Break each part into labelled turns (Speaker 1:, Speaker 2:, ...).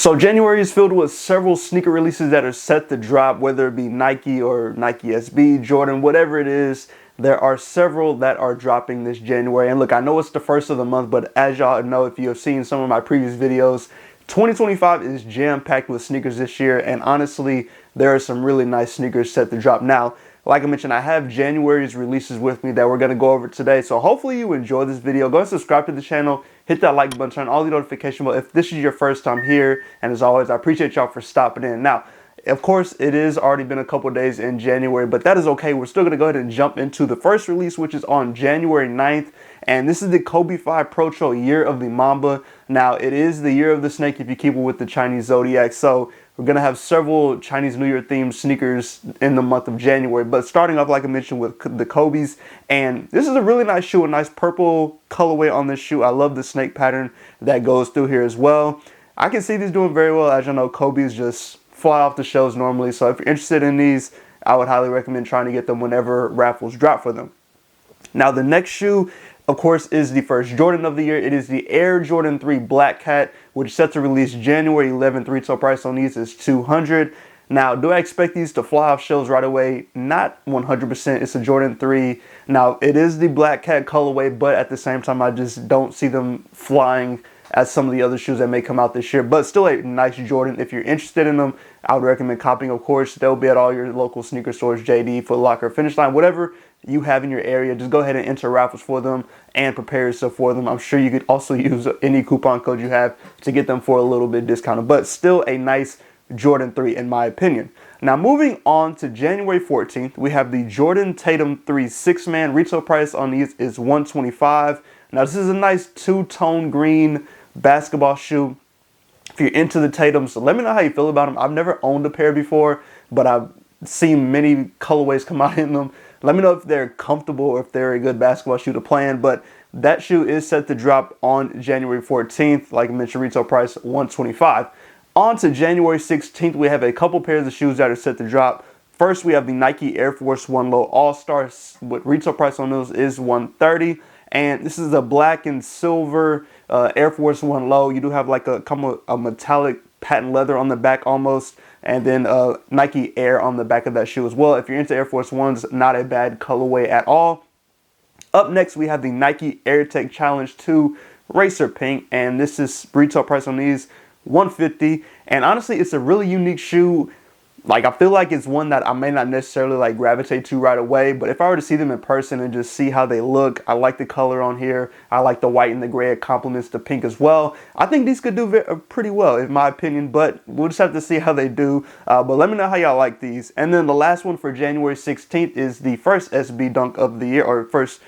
Speaker 1: So January is filled with several sneaker releases that are set to drop, whether it be Nike or Nike SB, Jordan, whatever it is. There are several that are dropping this January. And look, I know it's the first of the month, but as y'all know, if you have seen some of my previous videos, 2025 is jam-packed with sneakers this year. And honestly, there are some really nice sneakers set to drop. Now, like I mentioned, I have January's releases with me that we're going to go over today. So hopefully you enjoy this video. Go and subscribe to the channel. Hit that like button, turn on all the notification bell if this is your first time here. And as always, I appreciate y'all for stopping in. Now, of course, it is already been a couple days in January, but that is okay. We're still going to go ahead and jump into the first release, which is on January 9th. And this is the Kobe 5 Pro Show Year of the Mamba. Now, it is the Year of the Snake if you keep it with the Chinese Zodiac. So we're going to have several Chinese New Year themed sneakers in the month of January. But starting off, like I mentioned, with the Kobe's. And this is a really nice shoe, a nice purple colorway on this shoe. I love the snake pattern that goes through here as well. I can see these doing very well. As you know, Kobe's just fly off the shelves normally. So if you're interested in these, I would highly recommend trying to get them whenever raffles drop for them. Now, the next shoe, of course, is the first Jordan of the year. It is the Air Jordan 3 Black Cat, which is set to release January 11th. Retail price on these is $200. Now, do I expect these to fly off shelves right away? Not 100%. It's a Jordan 3. Now, it is the Black Cat colorway, but at the same time, I just don't see them flying as some of the other shoes that may come out this year. But still a nice Jordan. If you're interested in them, I would recommend copying, of course. They'll be at all your local sneaker stores, JD, Foot Locker, Finish Line, whatever you have in your area. Just go ahead and enter raffles for them and prepare yourself for them. I'm sure you could also use any coupon code you have to get them for a little bit discounted. But still a nice Jordan 3 in my opinion. Now, moving on to January 14th, we have the Jordan Tatum 3 6-man. Retail price on these is $125. Now, this is a nice two-tone green basketball shoe. If you're into the Tatums, let me know how you feel about them. I've never owned a pair before, but I've seen many colorways come out in them. Let me know if they're comfortable or if they're a good basketball shoe to play in. But that shoe is set to drop on January 14th. Like I mentioned, retail price $125. On to January 16th, we have a couple pairs of shoes that are set to drop. First, we have the Nike Air Force 1 Low All-Stars. With retail price on those is $130. And this is a black and silver Air Force 1 Low. You do have like a metallic patent leather on the back almost. And then Nike Air on the back of that shoe as well. If you're into Air Force 1s, not a bad colorway at all. Up next, we have the Nike Air Tech Challenge 2 Racer Pink. And this is retail price on these $150. And honestly, it's a really unique shoe. Like, I feel like it's one that I may not necessarily like gravitate to right away, but if I were to see them in person and just see how they look, I like the color on here. I like the white and the gray. It complements the pink as well. I think these could do pretty well, in my opinion, but we'll just have to see how they do. But let me know how y'all like these. And then the last one for January 16th is the first SB Dunk of the year, or first,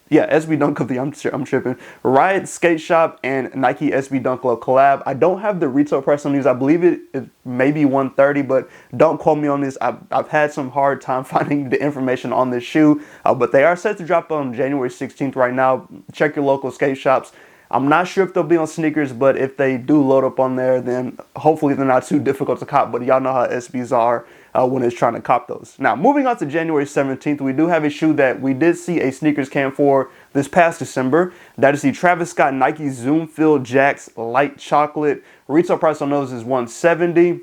Speaker 1: yeah, SB Dunk of the year. I'm tripping. Riot Skate Shop and Nike SB Dunk Low collab. I don't have the retail price on these. I believe it may be $130, but don't quote me on this. I've had some hard time finding the information on this shoe, but they are set to drop on January 16th right now. Check your local skate shops. I'm not sure if they'll be on sneakers, but if they do load up on there, then hopefully they're not too difficult to cop. But y'all know how SBs are when it's trying to cop those. Now, moving on to January 17th, we do have a shoe that we did see a sneakers cam for this past December. That is the Travis Scott Nike Zoom Field Jacks Light Chocolate. Retail price on those is $170.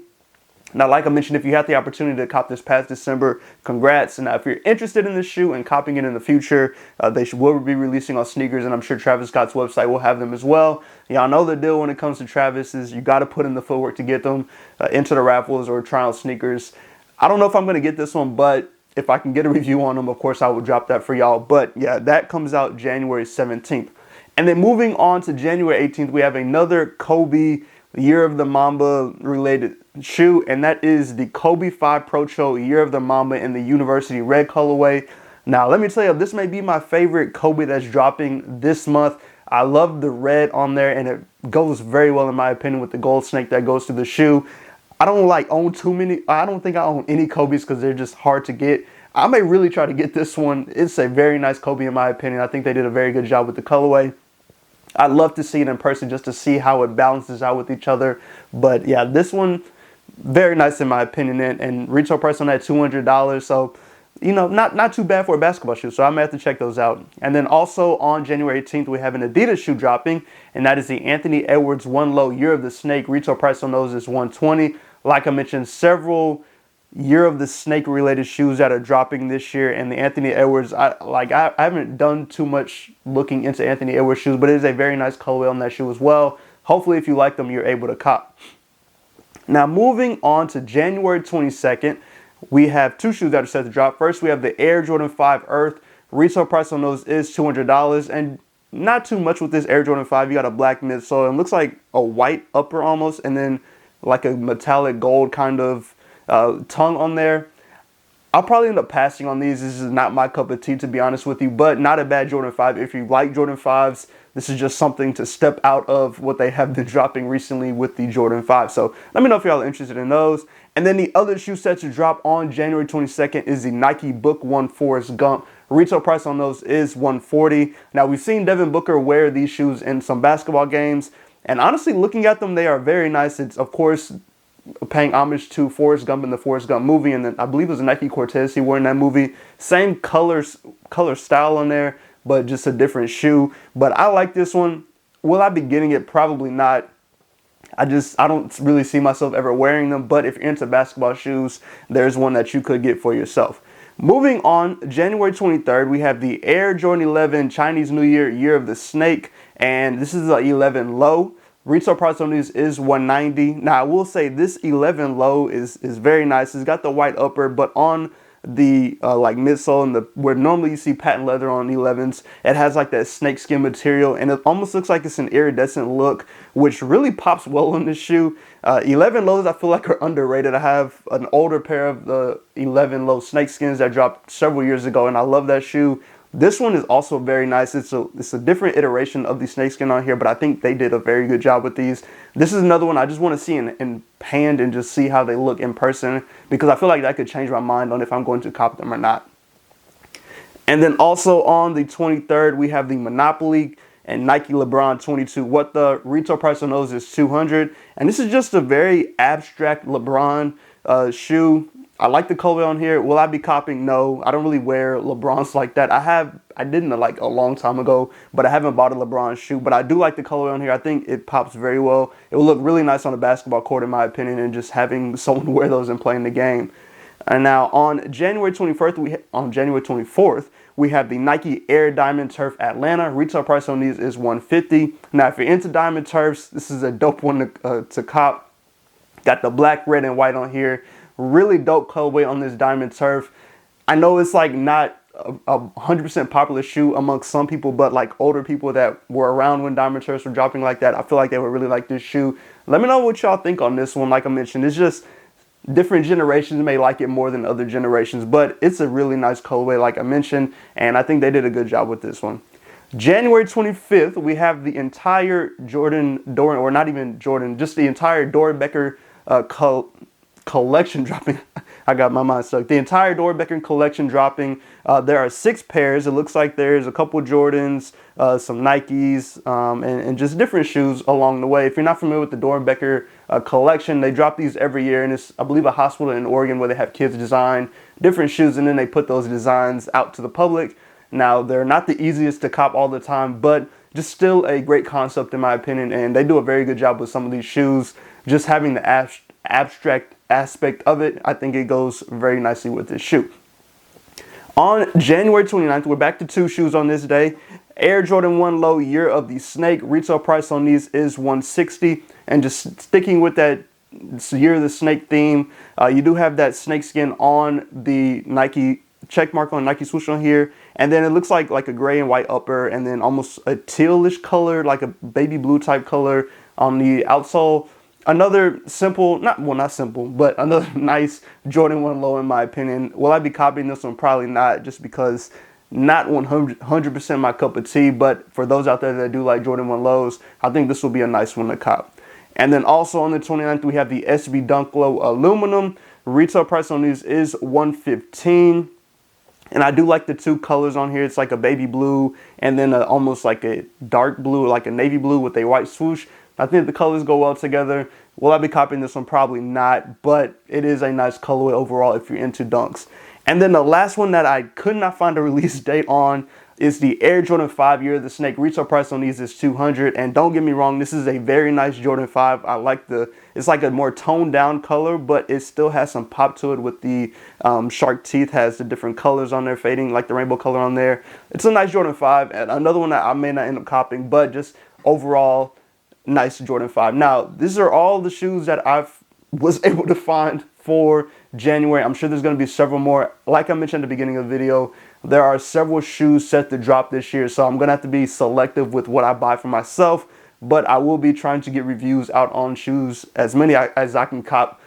Speaker 1: Now, like I mentioned, if you had the opportunity to cop this past December, congrats. And now, if you're interested in this shoe and copying it in the future, they will be releasing on sneakers, and I'm sure Travis Scott's website will have them as well. Y'all know the deal when it comes to Travis is you got to put in the footwork to get them into the raffles or try on sneakers. I don't know if I'm going to get this one, but if I can get a review on them, of course, I will drop that for y'all. But yeah, that comes out January 17th. And then moving on to January 18th, we have another Kobe Year of the Mamba related shoe, and that is the Kobe 5 Pro Show Year of the Mamba in the University Red colorway. Now, let me tell you, this may be my favorite Kobe that's dropping this month. I love the red on there, and it goes very well, in my opinion, with the gold snake that goes through the shoe. I don't own too many. I don't think I own any Kobe's because they're just hard to get. I may really try to get this one. It's a very nice Kobe, in my opinion. I think they did a very good job with the colorway. I'd love to see it in person just to see how it balances out with each other. But yeah, this one, very nice in my opinion. And retail price on that $200. So not too bad for a basketball shoe. So I'm gonna have to check those out. And then also on January 18th, we have an Adidas shoe dropping, and that is the Anthony Edwards One Low Year of the Snake. Retail price on those is $120. Like I mentioned, several Year of the Snake related shoes that are dropping this year, and the Anthony Edwards, I haven't done too much looking into Anthony Edwards shoes, but it is a very nice colorway on that shoe as well. Hopefully, if you like them, you're able to cop. Now, moving on to January 22nd, we have two shoes that are set to drop. First, we have the Air Jordan 5 Earth. Retail price on those is $200, and not too much with this Air Jordan 5. You got a black midsole, and it looks like a white upper almost, and then like a metallic gold kind of tongue on there. I'll probably end up passing on these. This is not my cup of tea, to be honest with you, but not a bad Jordan 5. If you like Jordan 5s, this is just something to step out of what they have been dropping recently with the Jordan 5. So let me know if y'all are interested in those. And then the other shoe set to drop on January 22nd is the Nike Book 1 Forrest Gump. Retail price on those is $140. Now, we've seen Devin Booker wear these shoes in some basketball games, and honestly, looking at them, they are very nice. It's, of course, paying homage to Forrest Gump in the Forrest Gump movie, and then I believe it was Nike Cortez he wore in that movie. Same color style on there, but just a different shoe. But I like this one. Will I be getting it? Probably not. I don't really see myself ever wearing them, but if you're into basketball shoes, there's one that you could get for yourself. Moving on, January 23rd, we have the Air Jordan 11 Chinese New Year, Year of the Snake, and this is a 11 low. Retail price on these is $190. Now, I will say this 11 low is very nice. It's got the white upper, but on the like midsole and where normally you see patent leather on 11s, it has like that snakeskin material, and it almost looks like it's an iridescent look, which really pops well on this shoe. 11 lows I feel like are underrated. I have an older pair of the 11 low snakeskins that dropped several years ago, and I love that shoe. This one is also very nice. It's a different iteration of the snakeskin on here, but I think they did a very good job with these. This is another one I just want to see in hand and just see how they look in person, because I feel like that could change my mind on if I'm going to cop them or not. And then also on the 23rd, we have the Monopoly and Nike LeBron 22. What the retail price on those is $200. And this is just a very abstract LeBron shoe. I like the colorway on here. Will I be copying? No, I don't really wear LeBrons like that. I didn't like a long time ago, but I haven't bought a LeBron shoe. But I do like the colorway on here. I think it pops very well. It will look really nice on a basketball court, in my opinion, and just having someone wear those and playing the game. And now on January 24th, we have the Nike Air Diamond Turf Atlanta. Retail price on these is $150. Now, if you're into diamond turfs, this is a dope one to cop. Got the black, red, and white on here. Really dope colorway on this diamond turf. I know it's like not a 100% popular shoe amongst some people, but like older people that were around when diamond turfs were dropping like that, I feel like they would really like this shoe. Let me know what y'all think on this one. Like I mentioned, it's just different generations may like it more than other generations, but it's a really nice colorway, like I mentioned, and I think they did a good job with this one. January 25th, we have the entire Jordan, or not even Jordan, just the entire Dory Becker collection dropping. I got my mind stuck. The entire Dory Becker collection dropping. There are 6 pairs. It looks like there's a couple Jordans, some Nikes, and just different shoes along the way. If you're not familiar with the Dory Becker collection, they drop these every year, and it's, I believe, a hospital in Oregon where they have kids design different shoes, and then they put those designs out to the public. Now, they're not the easiest to cop all the time, but just still a great concept in my opinion, and they do a very good job with some of these shoes. Just having the abstract aspect of it, I think it goes very nicely with this shoe. On January 29th, we're back to 2 shoes on this day. Air Jordan 1 Low Year of the Snake. Retail price on these is $160. And just sticking with that Year of the Snake theme, you do have that snake skin on the Nike check mark on Nike swoosh on here, and then it looks like a gray and white upper, and then almost a tealish color, like a baby blue type color on the outsole. Another simple, not simple, but another nice Jordan 1 Low in my opinion. Will I be copying this one? Probably not, just because not 100% my cup of tea, but for those out there that do like Jordan 1 Lows, I think this will be a nice one to cop. And then also on the 29th, we have the SB Dunk Low Aluminum. Retail price on these is $115. And I do like the 2 colors on here. It's like a baby blue and then almost like a dark blue, like a navy blue with a white swoosh. I think the colors go well together. Will I be copying this one? Probably not, but it is a nice colorway overall if you're into dunks. And then the last one that I could not find a release date on is the Air Jordan 5 Year of the Snake. Retail price on these is $200. And don't get me wrong, this is a very nice Jordan 5. I like it's like a more toned down color, but it still has some pop to it with the shark teeth, has the different colors on there fading, like the rainbow color on there. It's a nice Jordan 5, and another one that I may not end up copying, but just overall nice Jordan 5. Now, these are all the shoes that I was able to find for January. I'm sure there's going to be several more. Like I mentioned at the beginning of the video, there are several shoes set to drop this year, so I'm going to have to be selective with what I buy for myself, but I will be trying to get reviews out on shoes, as many as I can cop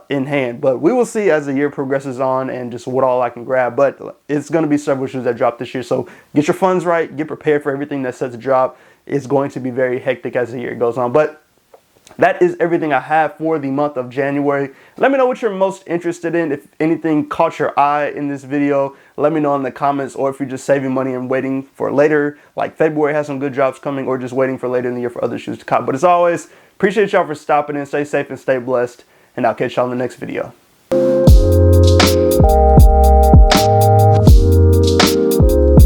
Speaker 1: in hand. But we will see as the year progresses on and just what all I can grab. But it's going to be several shoes that drop this year, so get your funds right, get prepared for everything that's set to drop. It's going to be very hectic as the year goes on. But that is everything I have for the month of January. Let me know what you're most interested in. If anything caught your eye in this video, let me know in the comments, or if you're just saving money and waiting for later, like February has some good drops coming, or just waiting for later in the year for other shoes to cop. But as always, appreciate y'all for stopping in. Stay safe and stay blessed, and I'll catch y'all in the next video.